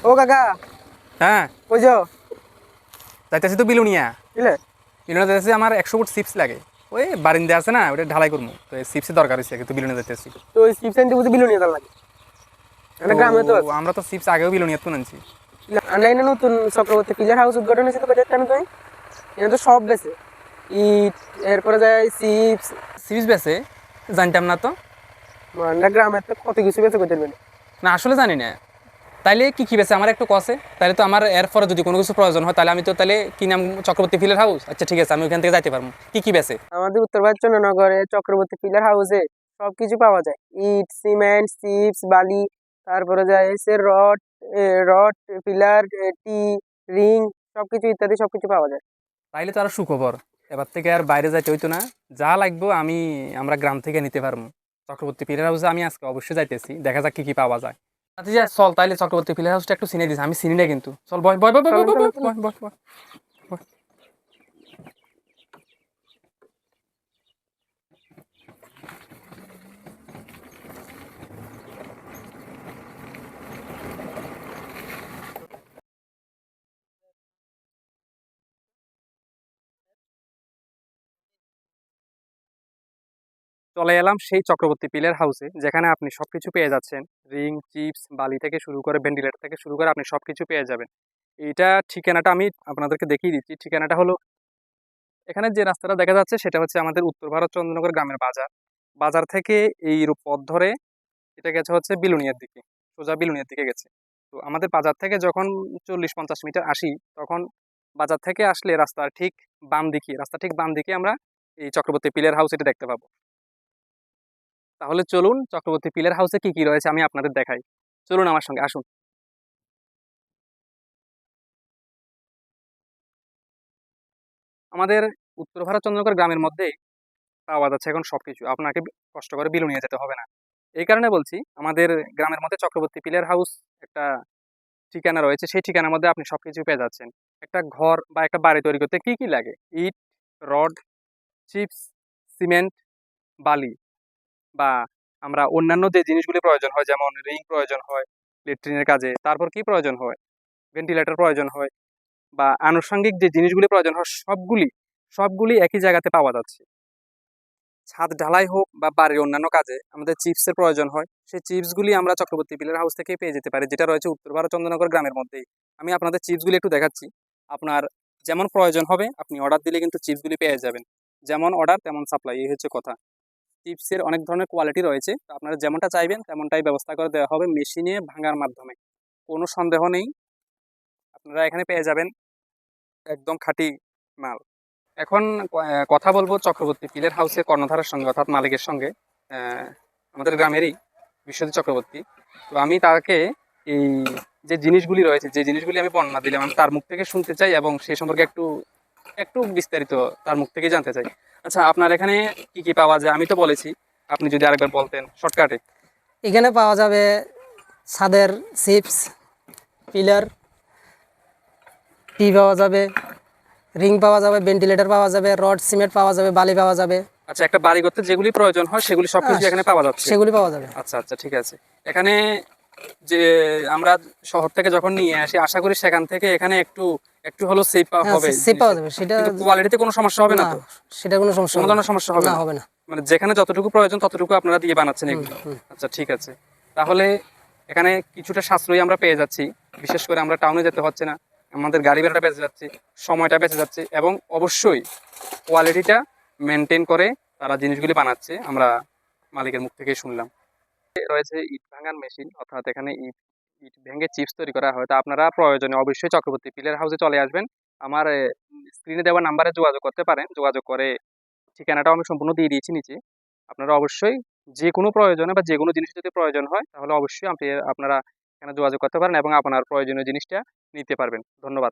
ও কাকা, হ্যাঁ, কই যাও? যাইতেছি তো বিলুনিয়া। কিলে? বিলুনিয়া যাইতেছি, আমার 100 ফুট চিপস লাগে। ওই বারিন্দা আছে না, ওটা ঢালাই করবো, তো এই চিপসের দরকার হয়েছে, কিন্তু বিলুনিয়া যাইতেছি। তো ওই চিপস আনতে বুঝি বিলো নিয়ে লাগে? তো একটা গ্রামে তো আছে। আমরা তো চিপস আগেও বিলুনিয়া তো আনছি। অনলাইনে নতুন চক্রবর্তী পিলার হাউস উদ্ঘাটন হয়েছে তো কেন তুই? এখানে তো সব বেছে। ইট, এরপরে যায় চিপস। চিপস বেছে? জানতাম না তো। মানে গ্রামে তো কত কিছু বেছে করতে পারবেন। না, আসলে জানি না। তাইলে কি কি বেছে আমার একটু কষে, তাহলে তো আমার এরপরে যদি কোনো কিছু প্রয়োজন হয়, তাহলে আমি তো তাহলে কি নাম, চক্রবর্তী ফিলের হাউস, আচ্ছা ঠিক আছে, আমি ওইখান থেকে যাইতে পারবো। কি কি বেছে? আমাদের উত্তরভারত চন্দ্রনগরে চক্রবর্তী পিলার হাউসে সবকিছু পাওয়া যায়। ইট, সিমেন্ট, চিপস, বালি, তারপরে যায় এসে রড, রড, পিলার, টি, রিং, সবকিছু ইত্যাদি সবকিছু পাওয়া যায়। তাইলে তো আরো সুখবর। এবার থেকে আর বাইরে যাইতে হইতো না। যা লাগবো আমরা গ্রাম থেকে নিতে পারবো। চক্রবর্তী ফিলের হাউসে আমি আজকে অবশ্যই যাইতেছি, দেখা যাক কি কি পাওয়া যায়। আচ্ছা যা, চল তাইলে চক্রবর্তী ফিলের হাউসটা একটু চিনে দিস, আমি চিনি না কিন্তু। চল, বয় বয় বয় বয় বয় চলেন বয় চলেন বয় চলেন। বয় বয় বয়। বয়। চলে এলাম সেই চক্রবর্তী পিলের হাউসে, যেখানে আপনি সবকিছু পেয়ে যাচ্ছেন। রিং, চিপস, বালি থেকে শুরু করে, ভেন্টিলেটর থেকে শুরু করে আপনি সবকিছু পেয়ে যাবেন। এইটা ঠিকানাটা আমি আপনাদেরকে দেখিয়ে দিচ্ছি। ঠিকানাটা হলো, এখানে যে রাস্তাটা দেখা যাচ্ছে সেটা হচ্ছে আমাদের উত্তর ভারত চন্দ্রনগর গ্রামের বাজার। বাজার থেকে এই পথ ধরে এটা গেছে হচ্ছে বিলুনিয়ার দিকে, সোজা বিলুনিয়ার দিকে গেছে। তো আমাদের বাজার থেকে যখন 40-50 মিটার আসি, তখন বাজার থেকে আসলে রাস্তা ঠিক বাম দিকে আমরা এই চক্রবর্তী পিলের হাউস এটা দেখতে পাবো। তাহলে চলুন, চক্রবর্তী পিলের হাউসে কি কি রয়েছে আমি আপনাদের দেখাই। চলুন আমার সঙ্গে আসুন। আমাদের উত্তর ভারত চন্দ্রনগর গ্রামের মধ্যে পাওয়া যাচ্ছে এখন সবকিছু, আপনাকে কষ্ট করে বিলুনিয়া যেতে হবে না। এই কারণে বলছি, আমাদের গ্রামের মধ্যে চক্রবর্তী পিলের হাউস একটা ঠিকানা রয়েছে, সেই ঠিকানার মধ্যে আপনি সবকিছু পেয়ে যাচ্ছেন। একটা ঘর বা একটা বাড়ি তৈরি করতে কি কি লাগে? ইট, রড, চিপস, সিমেন্ট, বালি, বা আমরা অন্যান্য যে জিনিসগুলি প্রয়োজন হয়, যেমন রিং প্রয়োজন হয় লেট্রিনের কাজে, তারপর কি প্রয়োজন হয়, ভেন্টিলেটর প্রয়োজন হয়, বা আনুষঙ্গিক যে জিনিসগুলি প্রয়োজন হয়, সবগুলি সবগুলি একই জায়গাতে পাওয়া যাচ্ছে। ছাদ ঢালাই হোক বা বাড়ির অন্যান্য কাজে আমাদের চিপসের প্রয়োজন হয়, সেই চিপসগুলি আমরা চক্রবর্তী পিলার হাউস থেকে পেয়ে যেতে পারি, যেটা রয়েছে উত্তর ভারত চন্দ্রনগর গ্রামের মধ্যেই। আমি আপনাদের চিপসগুলি একটু দেখাচ্ছি। আপনার যেমন প্রয়োজন হবে আপনি অর্ডার দিলে কিন্তু চিপসগুলি পেয়ে যাবেন। যেমন অর্ডার তেমন সাপ্লাই, এই হচ্ছে কথা। চিপসের অনেক ধরনের কোয়ালিটি রয়েছে, তো আপনারা যেমনটা চাইবেন তেমনটাই ব্যবস্থা করে দেওয়া হবে মেশিনে ভাঙার মাধ্যমে। কোনো সন্দেহ নেই, আপনারা এখানে পেয়ে যাবেন একদম খাঁটি মাল। এখন কথা বলবো চক্রবর্তী পিলের হাউসের কর্ণধারের সঙ্গে, অর্থাৎ মালিকের সঙ্গে। আহ, আমাদের গ্রামেরই বিশ্বজিৎ চক্রবর্তী। তো আমি তাকে এই যে জিনিসগুলি রয়েছে, যে জিনিসগুলি আমি বর্ণনা দিলাম, আমি তার মুখ থেকে শুনতে চাই এবং সেই সম্পর্কে একটু একটু বিস্তারিত তার মুখ থেকে জানতে চাই। আচ্ছা, আপনার এখানে কি কি পাওয়া যায় আমি তো বলেছি, আপনি যদি আরেকবার বলতেন শর্টকাটে। এখানে পাওয়া যাবে ছাদের চিপস, পিলার, টি পাওয়া যাবে, রিং পাওয়া যাবে, ভেন্টিলেটর পাওয়া যাবে, রড, সিমেন্ট পাওয়া যাবে, বালি পাওয়া যাবে। আচ্ছা, একটা বাড়ি করতে যেগুলি প্রয়োজন হয় সেগুলি সবকিছু এখানে পাওয়া যাচ্ছে। সেগুলি পাওয়া যাবে। আচ্ছা আচ্ছা, ঠিক আছে। এখানে যে আমরা শহর থেকে যখন নিয়ে আসি, আশা করি সেখান থেকে এখানে একটু একটু হলো সেভ হ্যাঁ, হবে সেট পাওয়া জিনিসের। যাবে, সেটা কিন্তু কোয়ালিটিতে কোনো সমস্যা হবে না না, তো? সেটা কোনো সমস্যা কোনো হবে না। ধরনের সমস্যা হবে না, না? হবে না। মানে যেখানে যতটুকু প্রয়োজন ততটুকু আপনারা দিয়ে বানাচ্ছেন এগুলো? আচ্ছা ঠিক আছে। তাহলে এখানে কিছুটা সাশ্রয়ী আমরা পেয়ে যাচ্ছি। বিশেষ করে আমরা টাউনে যেতে হচ্ছে না, আমাদের গাড়ি ভাড়াটা বেঁচে যাচ্ছে, সময়টা বেঁচে যাচ্ছে, এবং অবশ্যই কোয়ালিটিটা মেনটেন করে তারা জিনিসগুলি বানাচ্ছে, আমরা মালিকের মুখ থেকেই শুনলাম। রয়েছে ইট ভাঙার মেশিন, অর্থাৎ এখানে ইট ইট ভেঙে চিপস তৈরি করা হয়। তা আপনারা প্রয়োজনে অবশ্যই চক্রবর্তী পিলের হাউসে চলে আসবেন। আমার স্ক্রিনে দেওয়া নাম্বারে যোগাযোগ করতে পারেন। যোগাযোগ করে ঠিকানাটাও আমি সম্পূর্ণ দিয়ে দিয়েছি নিচে। আপনারা অবশ্যই যে কোনো প্রয়োজনে বা যে কোনো জিনিস যদি প্রয়োজন হয়, তাহলে অবশ্যই আপনারা এখানে যোগাযোগ করতে পারেন এবং আপনার প্রয়োজনীয় জিনিসটা নিতে পারবেন। ধন্যবাদ।